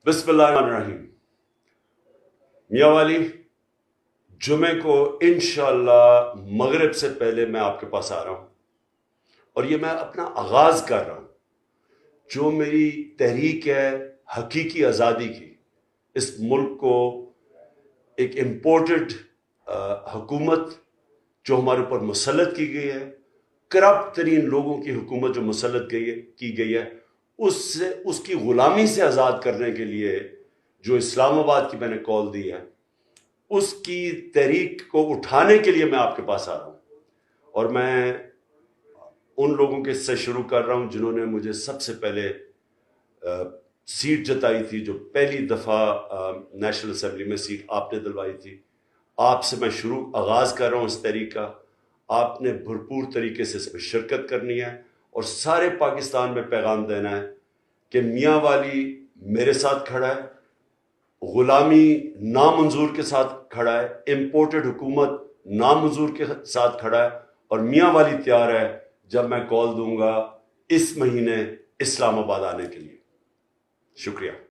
بسم اللہ الرحمن الرحیم. میانوالی جمعے کو انشاءاللہ مغرب سے پہلے میں آپ کے پاس آ رہا ہوں، اور یہ میں اپنا آغاز کر رہا ہوں. جو میری تحریک ہے حقیقی آزادی کی، اس ملک کو ایک امپورٹڈ حکومت جو ہمارے اوپر مسلط کی گئی ہے، کرپٹ ترین لوگوں کی حکومت جو مسلط کی گئی ہے، اس کی غلامی سے آزاد کرنے کے لیے جو اسلام آباد کی میں نے کال دی ہے، اس کی تحریک کو اٹھانے کے لیے میں آپ کے پاس آ رہا ہوں. اور میں ان لوگوں کے سے شروع کر رہا ہوں جنہوں نے مجھے سب سے پہلے سیٹ جتائی تھی، جو پہلی دفعہ نیشنل اسمبلی میں سیٹ آپ نے دلوائی تھی. آپ سے میں آغاز کر رہا ہوں اس تحریک کا. آپ نے بھرپور طریقے سے اس میں شرکت کرنی ہے اور سارے پاکستان میں پیغام دینا ہے کہ میانوالی میرے ساتھ کھڑا ہے، غلامی نامنظور کے ساتھ کھڑا ہے، امپورٹڈ حکومت نامنظور کے ساتھ کھڑا ہے، اور میانوالی تیار ہے جب میں کال دوں گا اس مہینے اسلام آباد آنے کے لیے. شکریہ.